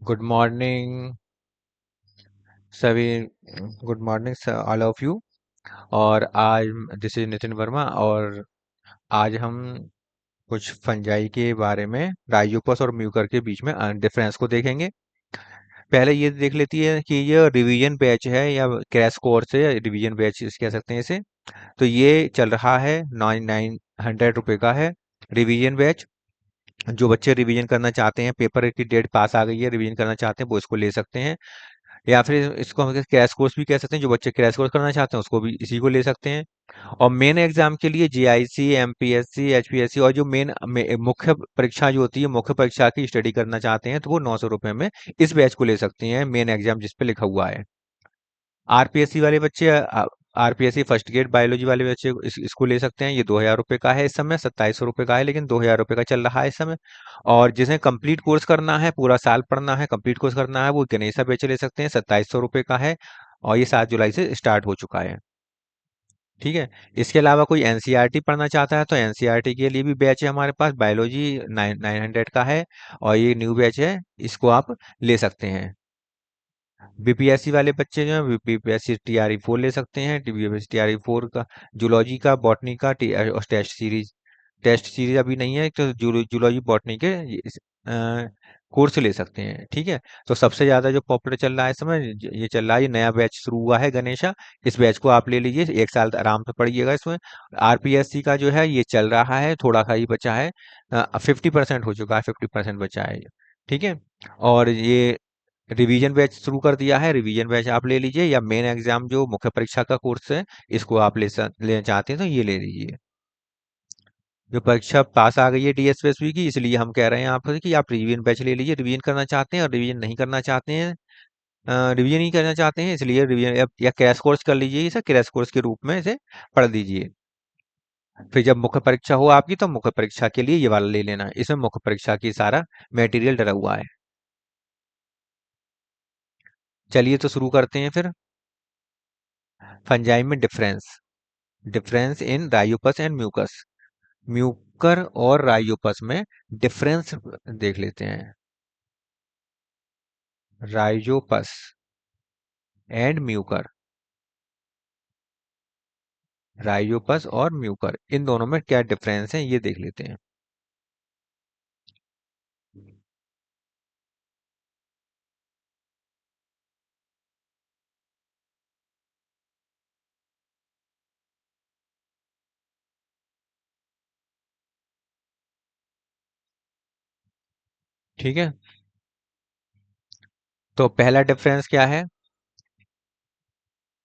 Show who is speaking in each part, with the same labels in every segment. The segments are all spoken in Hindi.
Speaker 1: गुड मॉर्निंग सभी। Good morning all of you. और आज दिस इज नितिन वर्मा। और आज हम कुछ फंजाई के बारे में राइजोपस और म्यूकर के बीच में डिफरेंस को देखेंगे। पहले ये देख लेती है कि ये रिवीजन बैच है या क्रैश कोर्स है या रिवीजन बैच कह सकते हैं इसे। तो ये चल रहा है 900 रुपये का है रिवीजन बैच। जो बच्चे रिवीजन करना चाहते हैं, पेपर की डेट पास आ गई है, रिवीजन करना चाहते हैं, वो इसको ले सकते हैं। या फिर इसको हम क्रैश कोर्स भी कह सकते हैं, जो बच्चे क्रैश कोर्स करना चाहते हैं उसको भी इसी को ले सकते हैं। और मेन एग्जाम के लिए जीआईसी, एमपीएससी, एचपीएससी और जो मेन मुख्य परीक्षा जो होती है, मुख्य परीक्षा की स्टडी करना चाहते हैं तो वो 900 रुपये में इस बैच को ले सकते हैं, मेन एग्जाम जिस पे लिखा हुआ है। आरपीएससी वाले बच्चे, आरपीएससी फर्स्ट ग्रेड बायोलॉजी वाले बच्चे इसको ले सकते हैं। ये 2000 रुपये का है इस समय, 2700 रुपये का है, लेकिन 2000 रुपये का चल रहा है इस समय। और जिन्हें कंप्लीट कोर्स करना है, पूरा साल पढ़ना है, कंप्लीट कोर्स करना है, वो गणेशा बैच ले सकते हैं, 2700 रुपये का है। और ये 7 जुलाई से स्टार्ट हो चुका है। ठीक है। इसके अलावा कोई एनसीईआरटी पढ़ना चाहता है तो एनसीईआरटी के लिए भी बैच है हमारे पास, बायोलॉजी 900 का है। और ये न्यू बैच है, इसको आप ले सकते हैं। बीपीएससी वाले बच्चे जो हैं बीपीएससी टीआरई 4 ले सकते हैं, बीपीएससी टीआरई 4 का जूलॉजी का, बॉटनी का और टेस्ट सीरीज अभी नहीं है तो जूलॉजी बॉटनी के कोर्स ले सकते हैं। ठीक है। तो सबसे ज्यादा जो पॉपुलर चल रहा है इस समय ये चल रहा है, ये नया बैच शुरू हुआ है गणेशा। इस बैच को आप ले लीजिए, 1 साल आराम से पढ़िएगा इसमें। आरपीएससी का जो है ये चल रहा है, थोड़ा सा ही बचा है, 50% हो चुका है, 50% बचा है। ठीक है। और ये रिवीजन बैच शुरू कर दिया है, रिवीजन बैच आप ले लीजिए, या मेन एग्जाम जो मुख्य परीक्षा का कोर्स है इसको आप लेना चाहते हैं तो ये ले लीजिए। जो परीक्षा पास आ गई है डीएसपीएससी की, इसलिए हम कह रहे हैं आपसे कि आप रिवीजन बैच ले लीजिए। रिवीजन करना चाहते हैं और रिवीजन नहीं करना चाहते हैं, रिवीजन नहीं करना चाहते हैं, इसलिए रिवीजन या क्रैश कोर्स कर लीजिए, इसे क्रैश कोर्स के रूप में इसे पढ़ लीजिए। फिर जब मुख्य परीक्षा हो आपकी तो मुख्य परीक्षा के लिए ये वाला ले लेना, इसमें मुख्य परीक्षा की सारा मटेरियल डला हुआ है। चलिए तो शुरू करते हैं फिर। फंजाई में difference, difference in rhizopus and mucus. Mucor और राइयोपस में डिफरेंस देख लेते हैं। राइजोपस एंड म्यूकर, राइजोपस और म्यूकर, इन दोनों में क्या डिफरेंस है ये देख लेते हैं। ठीक है। तो पहला डिफरेंस क्या है,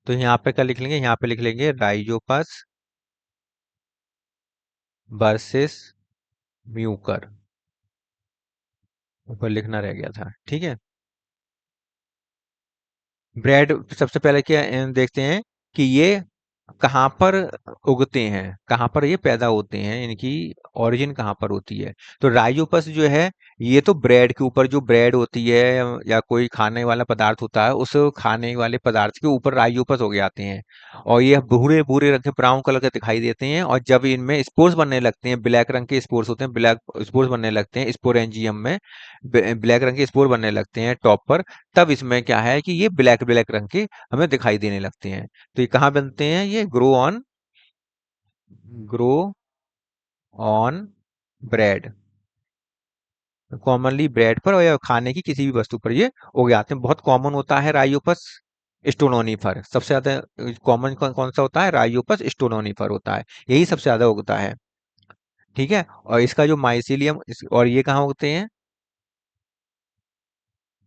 Speaker 1: तो यहाँ पे क्या लिख लेंगे, यहाँ पे लिख लेंगे राइजोपस वर्सेस म्यूकर। ऊपर लिखना रह गया था। ठीक है। ब्रेड सबसे पहले क्या देखते हैं कि ये कहाँ पर उगते हैं, कहाँ पर ये पैदा होते हैं, इनकी ओरिजिन कहाँ पर होती है। तो राइजोपस जो है ये तो ब्रेड के ऊपर, जो ब्रेड होती है या कोई खाने वाला पदार्थ होता है, उस खाने वाले पदार्थ के ऊपर राइजोपस हो आते हैं। और ये भूरे भूरे रंग के, ब्राउन कलर के दिखाई देते हैं। और जब इनमें स्पोर्स बनने लगते हैं, ब्लैक रंग के स्पोर्स होते हैं, ब्लैक स्पोर्स बनने लगते हैं स्पोरेंजियम में, ब्लैक रंग के स्पोर बनने लगते हैं टॉप पर। तब इसमें क्या है कि ये ब्लैक ब्लैक रंग के हमें दिखाई देने लगते हैं। तो ये कहाँ बनते हैं, ये grow on bread, commonly bread पर या खाने की किसी भी वस्तु पर ये उग जाते हैं। बहुत कॉमन होता है राइयोपस स्टोनोनिफर, सबसे ज्यादा कॉमन कौन सा होता है, राइयोपस स्टोनोनिफर होता है, यही सबसे ज्यादा उगता है। ठीक है। और इसका जो माइसीलियम और ये कहाँ उगते हैं,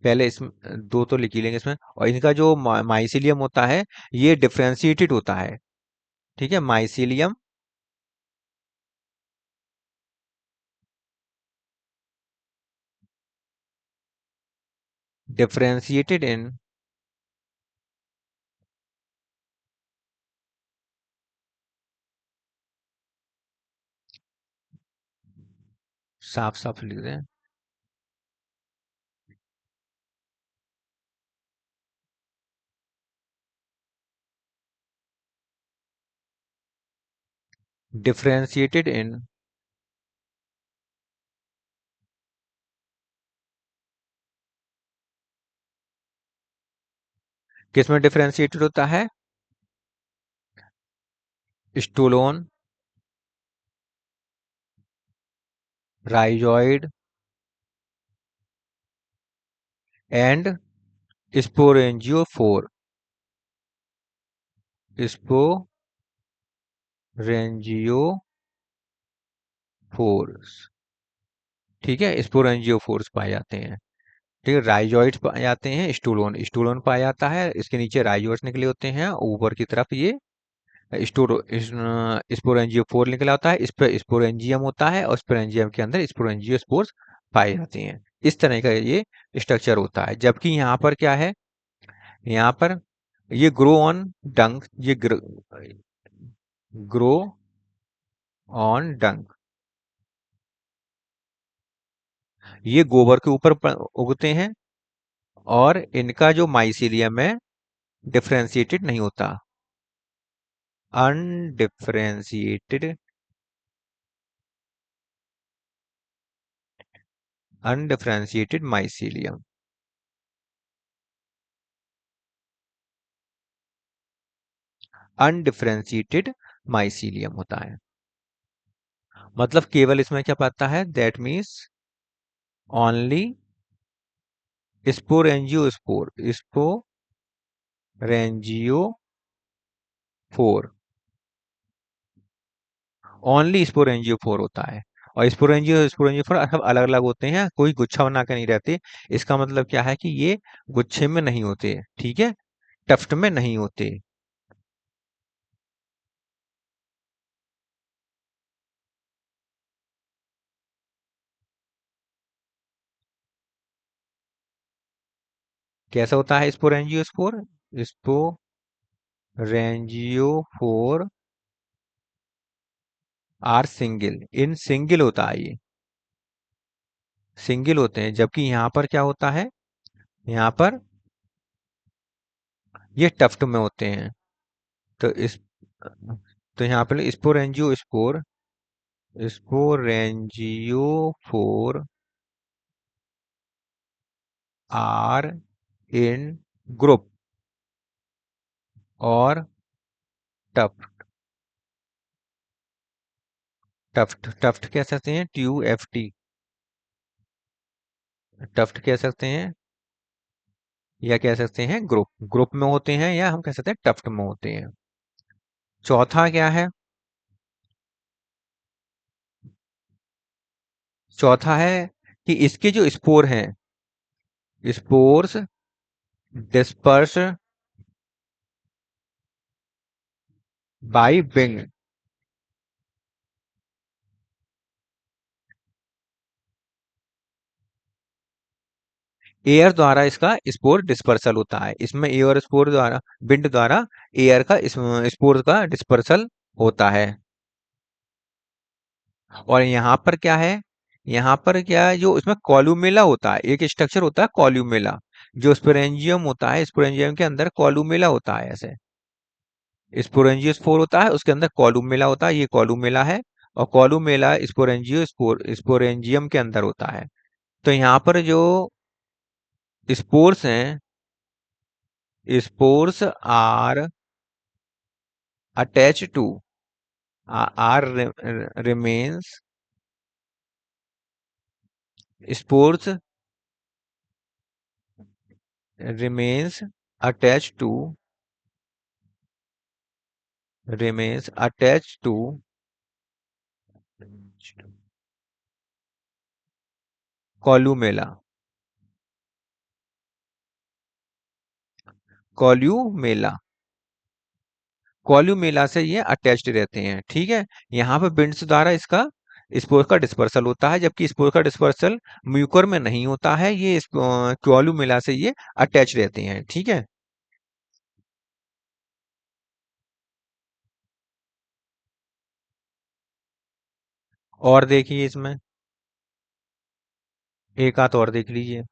Speaker 1: पहले इसमें दो तो लिख ही लेंगे इसमें। और इनका जो माइसीलियम होता है ये डिफ्रेंशिएटेड होता है। ठीक है। माइसीलियम डिफरेंशिएटेड इन, साफ साफ लिख दें, डिफरेंशिएटेड इन किसमें डिफरेंशिएटेड होता है? Stolon, rhizoid and sporangiophore. Sporangiophores, ठीक है, स्पोरेंजियोफोर्स पाए जाते हैं। ठीक है, राइजॉइड्स पाए जाते हैं, स्टूलोन स्टूलोन पाया जाता है, इसके नीचे राइजॉइड्स निकले होते हैं, ऊपर की तरफ ये स्पोरेंजियोफोर निकला होता है, इस पर स्पोरेंजियम होता है और स्पोरेंजियम के अंदर स्पोरेंजियोस्पोर्स पाए जाते हैं। इस तरह का ये स्ट्रक्चर होता है। जबकि यहाँ पर क्या है, यहाँ पर ये ग्रो ऑन डंक, ये ग्रो ऑन डंक, ये गोबर के ऊपर उगते हैं और इनका जो माइसीलियम है डिफरेंशिएटेड नहीं होता, undifferentiated, undifferentiated mycelium, undifferentiated mycelium होता है। मतलब केवल इसमें क्या पाता है, that means only sporangiospore, sporangiophore, only sporangiophore होता है। और स्पोरेंजियोफोर सब अलग अलग होते हैं, कोई गुच्छा बना के नहीं रहते। इसका मतलब क्या है कि ये गुच्छे में नहीं होते, ठीक है, टफ्ट में नहीं होते। कैसा होता है sporangiospore? Sporangiophore are single, in single होता है ये, सिंगल होते हैं। जबकि यहाँ पर क्या होता है, यहाँ पर ये टफ्ट में होते हैं। तो इस तो यहाँ पर स्पोरेंजियोफोर आर इन ग्रुप और टफ्ट, टफ्ट कह सकते हैं, TUFT, टफ्ट कह सकते हैं, या कह सकते हैं ग्रुप, ग्रुप में होते हैं, या हम कह सकते हैं टफ्ट में होते हैं। चौथा क्या है, चौथा है कि इसके जो स्पोर हैं, spores disperse by wing, air द्वारा इसका स्पोर डिस्पर्सल होता है। इसमें एयर स्पोर द्वारा, विंड द्वारा एयर का स्पोर का डिस्पर्सल होता है। और यहाँ पर क्या है, यहाँ पर क्या है, जो इसमें कॉलूमेला होता है, एक स्ट्रक्चर होता है कॉलूमेला, जो स्पोरेंजियम होता है, स्पोरेंजियम के अंदर कॉलूमेला होता है ऐसे, स्पोरेंजियोस्पोर होता है उसके अंदर कॉलूमेला होता है, ये कॉलूमेला है। और कॉलूमेला स्पोरेंजियम के अंदर होता है। तो यहाँ पर जो स्पोर्स हैं, spores are attach to, are remains, spores remains attached to, remains attached to columella, columella, columella से ये अटैच्ड रहते हैं, ठीक है। यहाँ पे बिंड्स द्वारा इसका स्पोर का डिस्पर्सल होता है, जबकि स्पोर का डिस्पर्सल म्यूकर में नहीं होता है, ये कॉल्यूमेला से ये अटैच रहते हैं, ठीक है। और देखिए इसमें एक आध और देख लीजिए।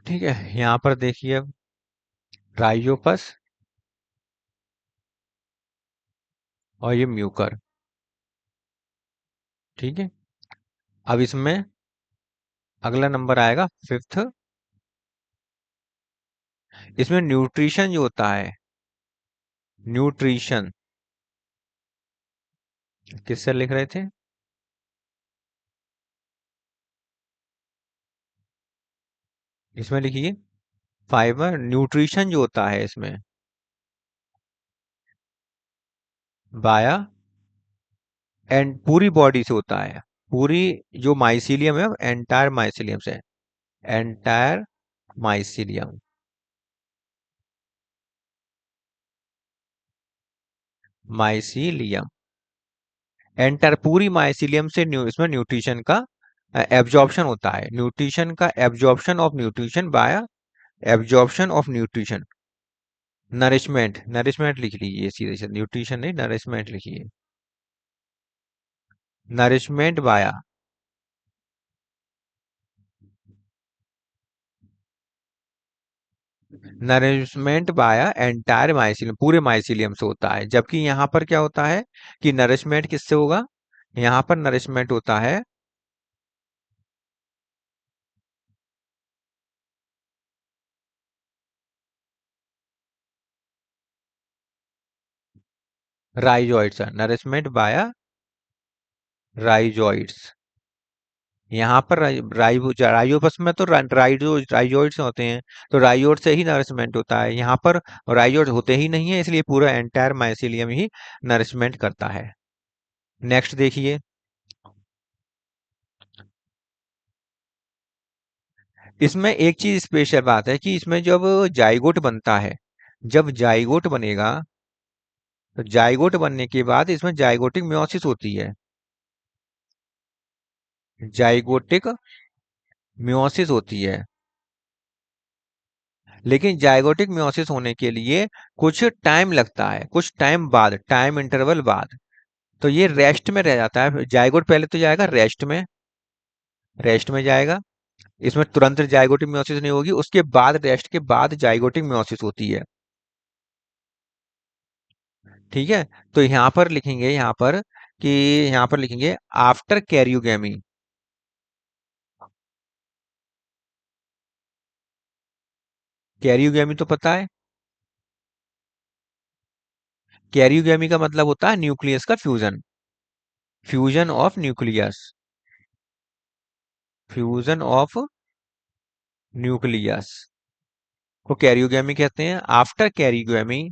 Speaker 1: ठीक है, यहाँ पर देखिए अब राइजोपस और ये म्यूकर। ठीक है, अब इसमें अगला नंबर आएगा फिफ्थ। इसमें न्यूट्रिशन जो होता है, न्यूट्रिशन किससे लिख रहे थे? इसमें लिखिए फाइबर। न्यूट्रिशन जो होता है इसमें बाया एंड पूरी बॉडी से होता है। पूरी जो माइसीलियम है एंटायर माइसीलियम से, एंटायर माइसीलियम, माइसीलियम एंटायर पूरी माइसीलियम से इसमें न्यूट्रिशन का एब्जॉर्प्शन होता है। न्यूट्रिशन का absorption of nutrition bye absorption of nutrition. Nourishment, nourishment लिख लीजिए सीधे से, न्यूट्रिशन नहीं नरिशमेंट लिखिए। नरिशमेंट बाया, नरिशमेंट बाया एंटायर माइसीलियम, पूरे माइसीलियम से होता है। जबकि यहाँ पर क्या होता है कि नरिशमेंट किससे होगा? यहाँ पर नरिशमेंट होता है राइजोइड्स, नरिशमेंट बाया राइजोइड्स। यहाँ पर राइजोपस में तो राइजोइड्स होते हैं, तो राइजोइड से ही नरिशमेंट होता है। यहाँ पर राइजोइड होते ही नहीं है, इसलिए पूरा एंटायर माइसीलियम ही नरिशमेंट करता है। नेक्स्ट देखिए, इसमें एक चीज स्पेशल बात है कि इसमें जब जाइगोट बनता है, जब जाइगोट बनेगा, तो जाइगोट बनने के बाद इसमें जाइगोटिक मियोसिस होती है। जाइगोटिक मियोसिस होती है। लेकिन जाइगोटिक मियोसिस होने के लिए कुछ टाइम लगता है, कुछ टाइम बाद, टाइम इंटरवल बाद। तो ये रेस्ट में रह जाता है। जाइगोट पहले तो जाएगा रेस्ट में, रेस्ट में जाएगा। इसमें तुरंत जाइगोटिक मियोसिस नहीं होगी, उसके बाद रेस्ट के बाद जाइगोटिक मियोसिस होती है। ठीक है, तो यहाँ पर लिखेंगे, यहाँ पर कि यहाँ पर लिखेंगे आफ्टर कैरियोगेमी। कैरियोगेमी तो पता है, कैरियोगेमी का मतलब होता है न्यूक्लियस का fusion, fusion of nucleus, fusion of nucleus को कैरियोगेमी कहते हैं। आफ्टर कैरियोगेमी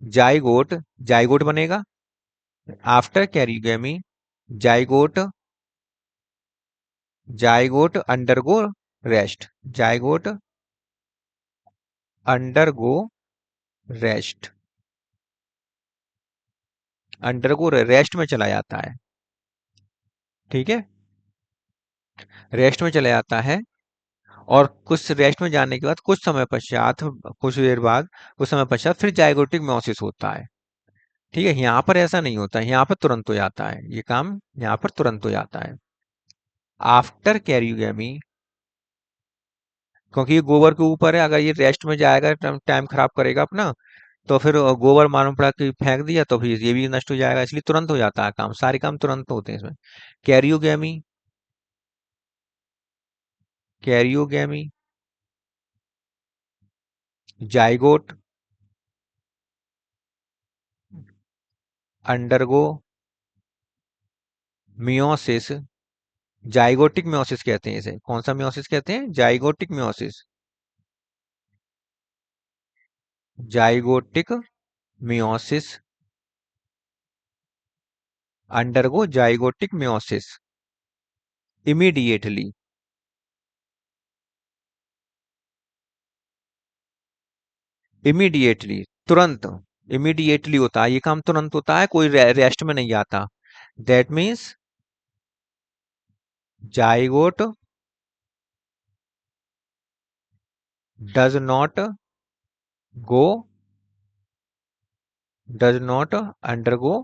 Speaker 1: जाइगोट, जाइगोट बनेगा। After karyogamy zygote, zygote undergo rest, zygote undergo rest, undergo rest में चला जाता है। ठीक है, रेस्ट में चला जाता है। और कुछ रेस्ट में जाने के बाद कुछ समय पश्चात, कुछ देर बाद, कुछ समय पश्चात फिर जाइगोटिक मियोसिस होता है। ठीक है, यहाँ पर ऐसा नहीं होता, यहाँ पर तुरंत हो जाता है ये काम, यहाँ पर तुरंत हो जाता है आफ्टर कैरियोगेमी। क्योंकि ये गोबर के ऊपर है, अगर ये रेस्ट में जाएगा टाइम खराब करेगा अपना, तो फिर गोबर मालूम पड़ा कि फेंक दिया तो फिर ये भी नष्ट हो जाएगा, इसलिए तुरंत हो जाता है काम, सारे काम तुरंत होते हैं इसमें। Karyogamy, karyogamy zygote undergo meiosis, zygotic meiosis कहते हैं इसे। कौन सा मियोसिस कहते हैं? Zygotic meiosis, zygotic meiosis, undergo zygotic meiosis immediately, immediately तुरंत, इमीडिएटली होता है ये काम, तुरंत होता है, कोई रेस्ट में नहीं आता। That means zygote does not go, does not undergo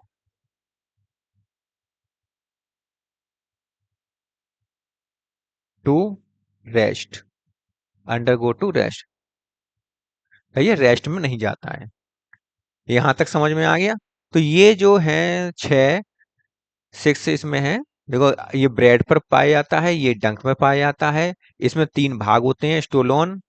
Speaker 1: to rest, undergo to rest, ये रेस्ट में नहीं जाता है। यहाँ तक समझ में आ गया। तो ये जो है 6 इसमें है। देखो, ये ब्रेड पर पाया जाता है, ये डंक में पाया जाता है। इसमें 3 भाग होते हैं, स्टोलोन,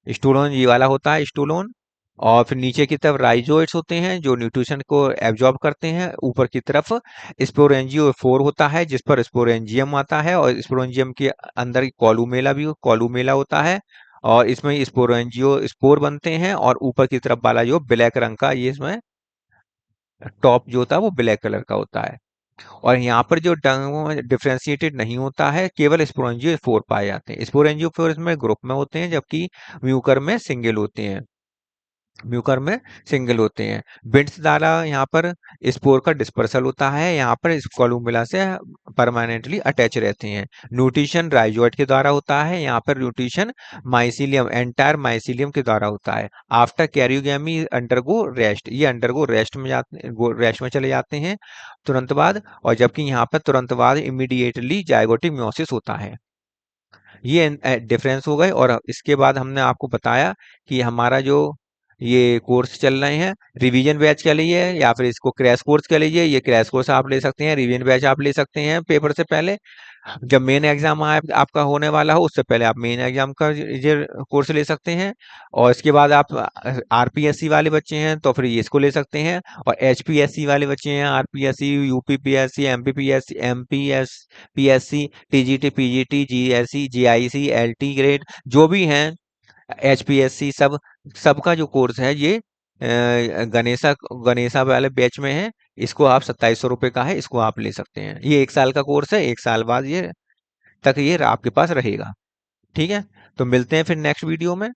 Speaker 1: स्टूलोन ये वाला होता है स्टूलोन। और फिर नीचे की तरफ राइजोइड्स होते हैं जो न्यूट्रिशन को एब्जॉर्ब करते हैं। ऊपर की तरफ स्पोरेंजियो फोर होता है जिस पर स्पोरेंजियम आता है, और स्पोरेंजियम के अंदर कॉलूमेला भी कॉलूमेला होता है, और इसमें स्पोरेंजियो स्पोर बनते हैं। और ऊपर की तरफ वाला जो ब्लैक रंग का, ये इसमें टॉप जो होता है वो ब्लैक कलर का होता है। और यहाँ पर जो डिफ्रेंशिएटेड नहीं होता है, केवल स्पोरेंजियो फोर पाए जाते हैं। स्पोरेंजियो फोर इसमें ग्रुप में होते हैं, जबकि म्यूकर में सिंगल होते हैं। म्यूकर में सिंगल होते हैं। बिट्स द्वारा यहाँ पर स्पोर का डिस्पर्सल होता है, यहाँ पर इस कॉलूमेला से परमानेंटली अटैच रहते हैं। न्यूट्रिशन राइजोइड के द्वारा होता है, यहाँ पर न्यूट्रिशन माइसीलियम, एंटायर माइसीलियम के द्वारा होता है। आफ्टर कैरियोगेमी अंडरगो रेस्ट, ये अंडरगो रेस्ट में जाते, रेस्ट में चले जाते हैं तुरंत बाद। और जबकि यहाँ पर तुरंत बाद इमीडिएटली जाइगोटिक मियोसिस होता है। ये डिफरेंस हो गए। और इसके बाद हमने आपको बताया कि हमारा जो ये कोर्स चल रहे हैं, रिवीजन बैच के लिए या फिर इसको क्रैश कोर्स के लिए, ये क्रैश कोर्स आप ले सकते हैं, रिवीजन बैच आप ले सकते हैं पेपर से पहले। जब मेन एग्जाम आपका होने वाला हो उससे पहले आप मेन एग्जाम का ये कोर्स ले सकते हैं। और इसके बाद आप आरपीएससी वाले बच्चे हैं तो फिर ये इसको ले सकते हैं। और एचपीएससी वाले बच्चे हैं, RPSC, UPPSC, MPPSC, PSC, TGT, PGT, GSC, GIC, LT grade जो भी हैं, एचपीएससी, सबका जो कोर्स है ये गणेशा गणेशा वाले बैच में है। इसको आप 2700 रुपये का है, इसको आप ले सकते हैं। ये 1 साल का कोर्स है, 1 साल बाद ये तक ये आपके पास रहेगा। ठीक है, तो मिलते हैं फिर नेक्स्ट वीडियो में।